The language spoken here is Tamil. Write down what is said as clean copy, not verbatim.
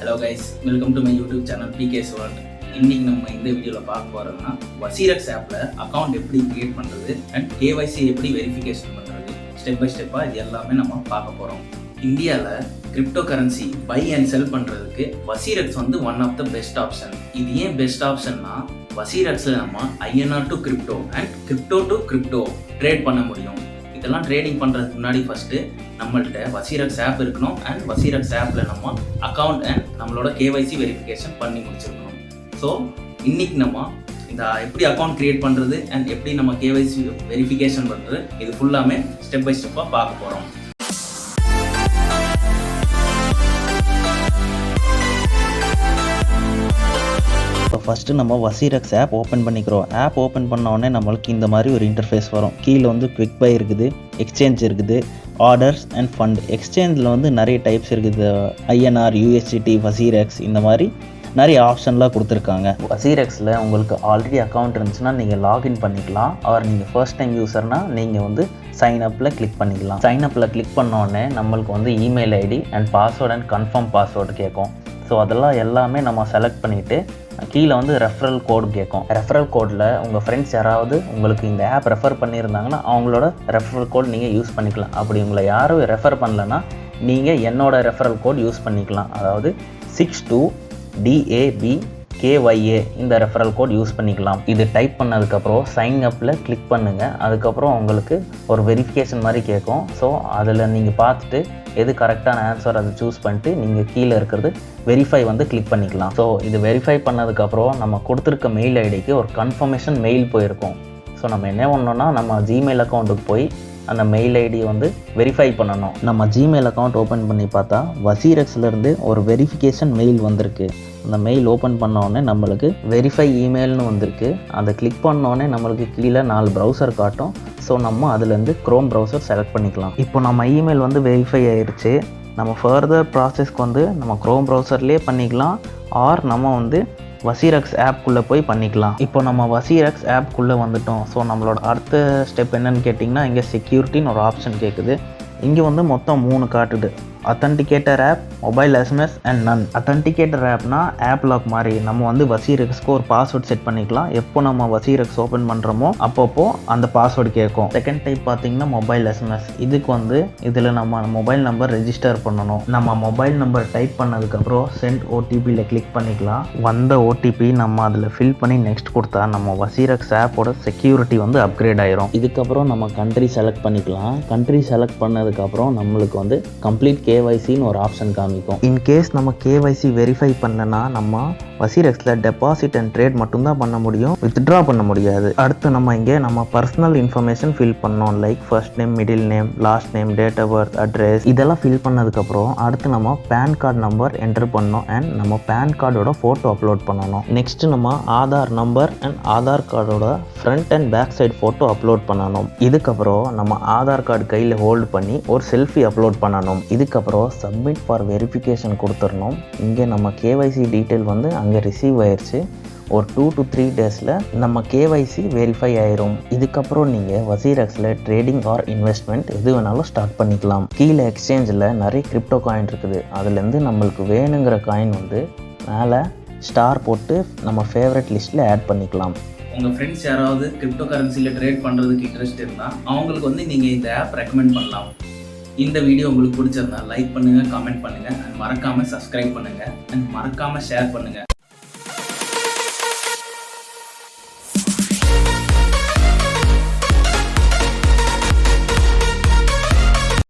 Hello guys, welcome to my YouTube channel PK's World. இன்னைக்கு நம்ம இந்த வீடியோல பார்க்க போறோம்னா WAZIRX ஆப்ல அக்கவுண்ட் எப்படி கிரியேட் பண்றது and KYC எப்படி வெரிஃபிகேஷன் பண்றது ஸ்டெப் பை ஸ்டெப்பா இது எல்லாமே நம்ம பார்க்க போறோம். இந்தியால crypto currency buy and sell பண்றதுக்கு WAZIRX வந்து one of the best option. இது ஏன் பெஸ்ட் ஆப்ஷன்னா WAZIRXல நம்ம INR to crypto and crypto to crypto trade பண்ண முடியும். இதெல்லாம் ட்ரேடிங் பண்ணுறதுக்கு முன்னாடி ஃபஸ்ட்டு நம்மள்கிட்ட WAZIRX ஆப் இருக்கணும் அண்ட் WAZIRX ஆப்பில் நம்ம அக்கௌண்ட் அண்ட் நம்மளோட KYC வெரிஃபிகேஷன் பண்ணி முடிச்சிருக்கணும். ஸோ இன்றைக்கி நம்ம இந்த எப்படி அக்கௌண்ட் க்ரியேட் பண்ணுறது அண்ட் எப்படி நம்ம KYC வெரிஃபிகேஷன் பண்ணுறது இது ஃபுல்லாமே ஸ்டெப் பை ஸ்டெப்பாக பார்க்க போகிறோம். இப்போ ஃபஸ்ட்டு நம்ம WAZIRX ஆப் ஓப்பன் பண்ணிக்கிறோம். ஆப் ஓப்பன் பண்ண உடனே நம்மளுக்கு இந்த மாதிரி ஒரு இன்டர்ஃபேஸ் வரும். கீழே வந்து குவிக் பை இருக்குது, எக்ஸ்சேஞ்ச் இருக்குது, ஆர்டர்ஸ் அண்ட் ஃபண்ட். எக்ஸ்சேஞ்சில் வந்து நிறைய டைப்ஸ் இருக்குது. INR, USDT, WAZIRX இந்த மாதிரி நிறைய ஆப்ஷன்லாம் கொடுத்துருக்காங்க. WAZIRXல உங்களுக்கு ஆல்ரெடி அக்கௌண்ட் இருந்துச்சுன்னா நீங்கள் லாகின் பண்ணிக்கலாம். அவர் நீங்கள் ஃபர்ஸ்ட் டைம் யூஸர்னால் நீங்கள் வந்து சைன் அப்பில் கிளிக் பண்ணிக்கலாம். சைன் அப்பில் கிளிக் பண்ணோடனே நம்மளுக்கு வந்து email ID and password and confirm password கேட்கும். ஸோ அதெல்லாம் எல்லாமே நம்ம செலக்ட் பண்ணிவிட்டு கீழே வந்து ரெஃபரல் கோடு கேட்கும். ரெஃபரல் கோடில் உங்கள் ஃப்ரெண்ட்ஸ் யாராவது உங்களுக்கு இந்த ஆப் ரெஃபர் பண்ணியிருந்தாங்கன்னா அவங்களோட ரெஃபரல் கோட் நீங்கள் யூஸ் பண்ணிக்கலாம். அப்படி உங்களை யாரும் ரெஃபர் பண்ணலைன்னா நீங்கள் என்னோட ரெஃபரல் கோட் யூஸ் பண்ணிக்கலாம். அதாவது 62DABKYA இந்த ரெஃபரல் கோட் யூஸ் பண்ணிக்கலாம். இது டைப் பண்ணதுக்கப்புறம் சைன் அப்பில் கிளிக் பண்ணுங்கள். அதுக்கப்புறம் உங்களுக்கு ஒரு வெரிஃபிகேஷன் மாதிரி கேட்கும். ஸோ அதில் நீங்கள் பார்த்துட்டு எது கரெக்டான ஆன்சர் அதை சூஸ் பண்ணிட்டு நீங்கள் கீழே இருக்கிறது வெரிஃபை வந்து கிளிக் பண்ணிக்கலாம். ஸோ இது வெரிஃபை பண்ணதுக்கப்புறம் நம்ம கொடுத்துருக்க மெயில் ஐடிக்கு ஒரு கன்ஃபர்மேஷன் மெயில் போயிருக்கும். ஸோ நம்ம என்ன பண்ணோன்னா நம்ம ஜிமெயில் அக்கௌண்ட்டுக்கு போய் அந்த மெயில் ஐடியை வந்து வெரிஃபை பண்ணணும். நம்ம ஜிமெயில் அக்கௌண்ட் ஓப்பன் பண்ணி பார்த்தா WAZIRXலேருந்து ஒரு வெரிஃபிகேஷன் மெயில் வந்திருக்கு. அந்த மெயில் ஓப்பன் பண்ணோடனே நம்மளுக்கு வெரிஃபை இமெயில்னு வந்திருக்கு. அதை கிளிக் பண்ணோடனே நம்மளுக்கு கீழே 4 ப்ரௌசர் காட்டும். ஸோ நம்ம அதுலேருந்து க்ரோம் ப்ரௌசர் செலக்ட் பண்ணிக்கலாம். இப்போ நம்ம இமெயில் வந்து வெரிஃபை ஆயிடுச்சு. நம்ம ஃபர்தர் ப்ராசஸ்க்கு வந்து நம்ம க்ரோம் ப்ரௌசர்லேயே பண்ணிக்கலாம். ஆர் நம்ம வந்து WAZIRX ஆப்குள்ளே போய் பண்ணிக்கலாம். இப்போ நம்ம WAZIRX ஆப்குள்ளே வந்துட்டோம். ஸோ நம்மளோட அடுத்த ஸ்டெப் என்னன்னு கேட்டிங்கன்னா இங்கே செக்யூரிட்டின்னு ஒரு ஆப்ஷன் கேட்குது. இங்கே வந்து மொத்தம் 3 காட்டுது. Authenticator app, mobile SMS and none. Authenticator ஆப்னா ஆப் லாக் மாதிரி நம்ம வந்து WAZIRXக்கு ஒரு பாஸ்வேர்ட் செட் பண்ணிக்கலாம். எப்போ நம்ம WAZIRX ஓப்பன் பண்ணுறோமோ அப்பப்போ அந்த பாஸ்வேர்டு கேட்கும். செகண்ட் டைப் பார்த்தீங்கன்னா மொபைல் SMS. இதுக்கு வந்து இதில் நம்ம மொபைல் நம்பர் ரெஜிஸ்டர் பண்ணணும். நம்ம மொபைல் நம்பர் டைப் பண்ணதுக்கப்புறம் சென்ட் OTPயில் கிளிக் பண்ணிக்கலாம். வந்த OTP நம்ம அதில் ஃபில் பண்ணி நெக்ஸ்ட் கொடுத்தா நம்ம WAZIRX ஆப்போட செக்யூரிட்டி வந்து அப்கிரேட் ஆயிரும். இதுக்கப்புறம் நம்ம கண்ட்ரி செலக்ட் பண்ணிக்கலாம். கண்ட்ரி செலக்ட் பண்ணதுக்கப்புறம் நம்மளுக்கு வந்து கம்ப்ளீட் KYCன்னு ஒரு ஆப்ஷன் காமிக்கும். இன்கேஸ் நம்ம KYC வெரிஃபை பண்ணலன்னா நம்ம WAZIRXல டெபாசிட் அண்ட் ட்ரேட் மட்டும்தான் பண்ண முடியும், வித்ட்ரா பண்ண முடியாது. அடுத்து நம்ம இங்கே நம்ம பர்சனல் இன்ஃபர்மேஷன் ஃபில் பண்ணோம். Like first name, middle name, last name, date of birth, address இதெல்லாம் ஃபில் பண்ணதுக்கப்புறம் அடுத்து நம்ம பேன் கார்டு நம்பர் என்டர் பண்ணோம் அண்ட் நம்ம பேன் கார்டோட ஃபோட்டோ அப்லோட் பண்ணணும். நெக்ஸ்ட் நம்ம ஆதார் நம்பர் அண்ட் ஆதார் கார்டோட front and back side photo upload பண்ணணும். இதுக்கப்புறம் நம்ம ஆதார் கார்டு கையில் ஹோல்டு பண்ணி ஒரு செல்ஃபி அப்லோட் பண்ணணும். இதுக்கப்புறம் சப்மிட் ஃபார் வெரிஃபிகேஷன் கொடுத்துடணும். இங்கே நம்ம KYC டீட்டெயில் வந்து அங்கே ரிசீவ் ஆயிடுச்சு. ஒரு 2 to 3 டேஸில் நம்ம KYC வெரிஃபை ஆயிரும். இதுக்கப்புறம் நீங்கள் WAZIRXல ட்ரேடிங் ஆர் இன்வெஸ்ட்மெண்ட் எது வேணாலும் ஸ்டார்ட் பண்ணிக்கலாம். கீழே எக்ஸ்சேஞ்சில் நிறைய கிரிப்டோ காயின் இருக்குது. அதுலேருந்து நம்மளுக்கு வேணுங்கிற காயின் வந்து மேலே ஸ்டார் போட்டு நம்ம ஃபேவரட் லிஸ்ட்டில் ஆட் பண்ணிக்கலாம். உங்கள் ஃப்ரெண்ட்ஸ் யாராவது கிரிப்டோ கரன்சியில் ட்ரேட் பண்ணுறதுக்கு இன்ட்ரெஸ்ட் இருந்தால் அவங்களுக்கு வந்து நீங்கள் இந்த ஆப் ரெக்கமெண்ட் பண்ணலாம். இந்த வீடியோ உங்களுக்கு பிடிச்சிருந்தா லைக் பண்ணுங்கள், கமெண்ட் பண்ணுங்கள் அண்ட் மறக்காமல் சப்ஸ்கிரைப் பண்ணுங்கள் அண்ட் மறக்காமல் ஷேர் பண்ணுங்கள்.